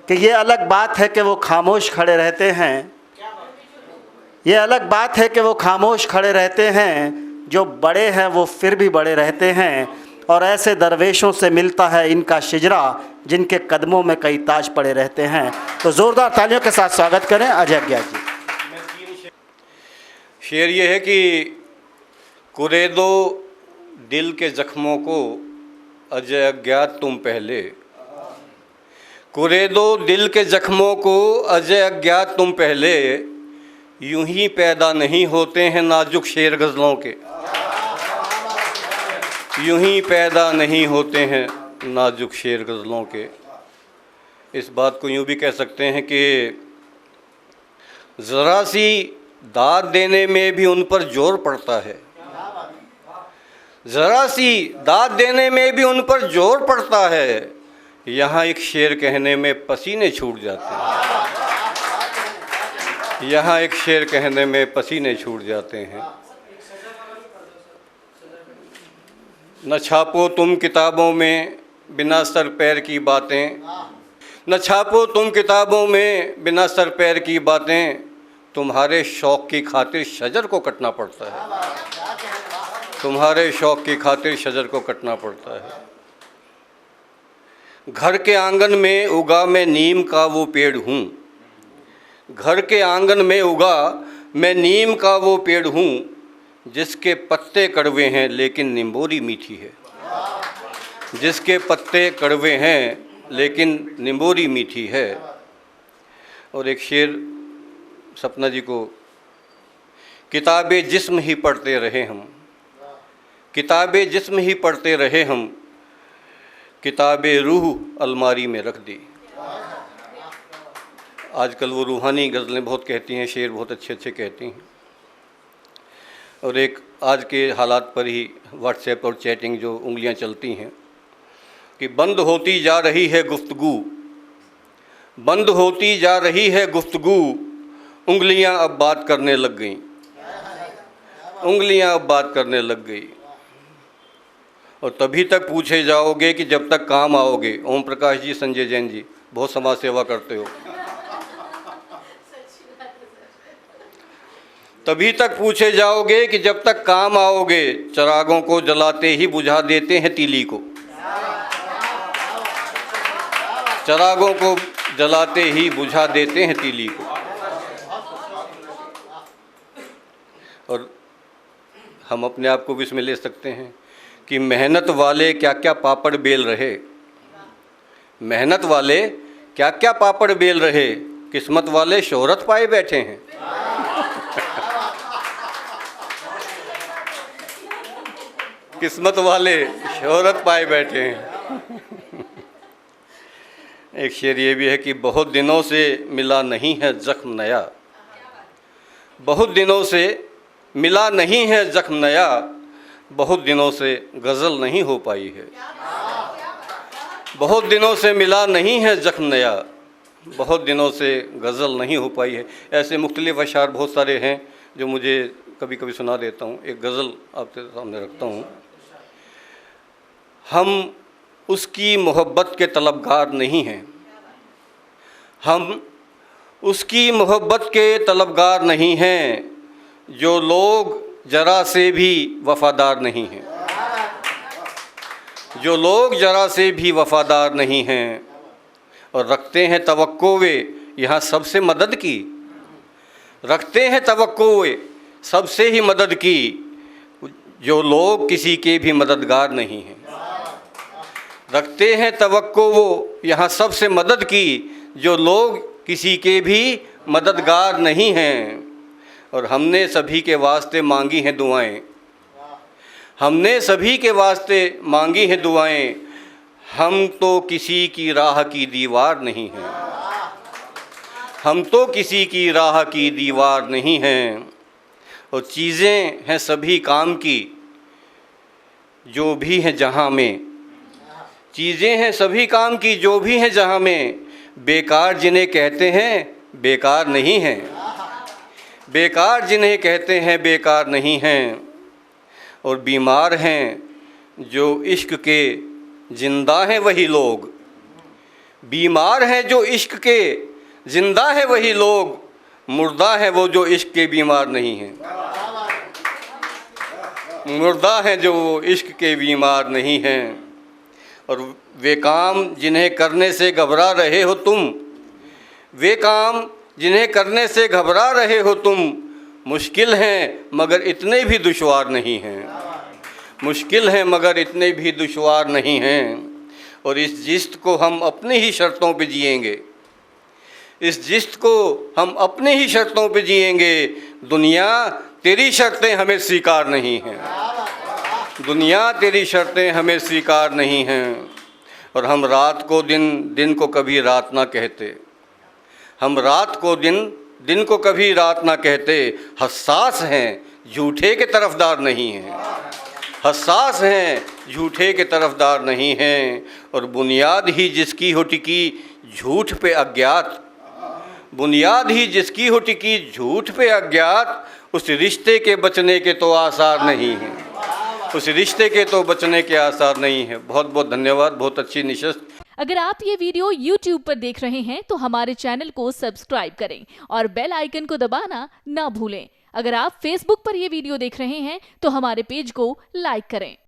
कि ये अलग बात है कि वो खामोश खड़े रहते हैं, ये अलग बात है कि वो खामोश खड़े रहते हैं, जो बड़े हैं वो फिर भी बड़े रहते हैं, और ऐसे दरवेशों से मिलता है इनका शिजरा जिनके कदमों में कई ताज पड़े रहते हैं। तो ज़ोरदार तालियों के साथ स्वागत करें अजय अज्ञात जी। शेर ये है कि कुरेदो दिल के ज़ख्मों को अजय अज्ञात तुम पहले, कुरेदो दिल के ज़ख्मों को अजय अज्ञात तुम पहले, यूं ही पैदा नहीं होते हैं नाजुक शेर गज़लों के, यूं ही पैदा नहीं होते हैं नाजुक शेर गज़लों के। इस बात को यूं भी कह सकते हैं कि ज़रा सी दाद देने में भी उन पर जोर पड़ता है, ज़रा सी दाद देने में भी उन पर जोर पड़ता है, यहाँ एक शेर कहने में पसीने छूट जाते हैं, यहाँ एक शेर कहने में पसीने छूट जाते हैं। न छापो तुम किताबों में बिना सर पैर की बातें, न छापो तुम किताबों में बिना सर पैर की बातें, तुम्हारे शौक़ की खातिर शजर को कटना पड़ता है, तुम्हारे शौक़ की खातिर शजर को कटना पड़ता है। घर के आंगन में उगा मैं नीम का वो पेड़ हूँ, घर के आंगन में उगा मैं नीम का वो पेड़ हूँ, जिसके पत्ते कड़वे हैं लेकिन निंबोरी मीठी है, जिसके पत्ते कड़वे हैं लेकिन निंबोरी मीठी है। और एक शेर सपना जी को, किताबे जिस्म ही पढ़ते रहे हम, किताबे जिस्म ही पढ़ते रहे हम, किताबे रूह अलमारी में रख दी। आजकल वो रूहानी गज़लें बहुत कहती हैं, शेर बहुत अच्छे अच्छे कहती हैं। और एक आज के हालात पर ही व्हाट्सएप और चैटिंग जो उंगलियां चलती हैं कि बंद होती जा रही है गुफ्तगू, बंद होती जा रही है गुफ्तगू, उंगलियां अब बात करने लग गईं, उंगलियां अब बात करने लग गई। और तभी तक पूछे जाओगे कि जब तक काम आओगे। ओम प्रकाश जी, संजय जैन जी, बहुत समाज सेवा करते हो। तभी तक पूछे जाओगे कि जब तक काम आओगे, चिरागों को जलाते ही बुझा देते हैं तीली को, चिरागों को जलाते ही बुझा देते हैं तीली को। और हम अपने आप को भी इसमें ले सकते हैं कि मेहनत वाले क्या क्या पापड़ बेल रहे, मेहनत वाले क्या क्या पापड़ बेल रहे, किस्मत वाले शोहरत पाए बैठे हैं। किस्मत वाले शोहरत पाए बैठे हैं। एक शेर ये भी है कि बहुत दिनों से मिला नहीं है ज़ख्म नया, बहुत दिनों से मिला नहीं है ज़ख्म नया, बहुत दिनों से गज़ल नहीं हो पाई है, बहुत दिनों से मिला नहीं है ज़ख्म नया, बहुत दिनों से गज़ल नहीं हो पाई है। ऐसे मुख्तलिफ़ अशार बहुत सारे हैं जो मुझे कभी कभी सुना देता हूँ। एक गज़ल आपके सामने रखता हूँ। हम उसकी मोहब्बत के तलबगार नहीं हैं, हम उसकी मोहब्बत के तलबगार नहीं हैं, जो लोग ज़रा से भी वफ़ादार नहीं हैं, जो लोग ज़रा से भी वफ़ादार नहीं हैं, और रखते हैं तवक्को वे यहाँ सबसे मदद की, रखते हैं तवक्को वे सबसे ही मदद की, जो लोग किसी के भी मददगार नहीं हैं, रखते हैं तवक्को वो यहाँ सबसे मदद की, जो लोग किसी के भी मददगार नहीं हैं। और हमने सभी के वास्ते मांगी हैं दुआएं, हमने सभी के वास्ते मांगी हैं दुआएं, हम तो किसी की राह की दीवार नहीं हैं, हम तो किसी की राह की दीवार नहीं हैं। और चीज़ें हैं सभी काम की जो भी हैं जहाँ में, चीज़ें हैं सभी काम की जो भी हैं जहाँ में, बेकार जिन्हें कहते हैं बेकार नहीं हैं, बेकार जिन्हें कहते हैं बेकार नहीं हैं। और बीमार हैं जो इश्क के जिंदा हैं वही लोग, बीमार हैं जो इश्क के, जिंदा है वही लोग, मुर्दा है वो जो इश्क के बीमार नहीं हैं। मुर्दा हैं जो इश्क के बीमार नहीं हैं। और वे काम जिन्हें करने से घबरा रहे हो तुम, वे काम जिन्हें करने से घबरा रहे हो तुम, मुश्किल हैं मगर इतने भी दुश्वार नहीं हैं। मुश्किल हैं मगर इतने भी दुश्वार नहीं हैं। और इस जिस्त को हम अपनी ही शर्तों पे जिएंगे, इस जिस्त को हम अपनी ही शर्तों पे जिएंगे। दुनिया तेरी शर्तें हमें स्वीकार नहीं हैं, दुनिया तेरी शर्तें हमें स्वीकार नहीं हैं। और हम रात को दिन, दिन को कभी रात ना कहते, हम रात को दिन, दिन को कभी रात ना कहते। हसास हैं झूठे के तरफदार नहीं हैं, हसास हैं झूठे के तरफदार नहीं हैं। और बुनियाद ही जिसकी हो टिकी झूठ पे अज्ञात, बुनियाद ही जिसकी हो टिकी झूठ पे अज्ञात, उस रिश्ते के बचने के तो आसार नहीं हैं, उस रिश्ते के तो बचने के आसार नहीं हैं। बहुत बहुत धन्यवाद, बहुत अच्छी निशस्त। अगर आप ये वीडियो YouTube पर देख रहे हैं तो हमारे चैनल को सब्सक्राइब करें और बेल आइकन को दबाना ना भूलें। अगर आप Facebook पर ये वीडियो देख रहे हैं तो हमारे पेज को लाइक करें।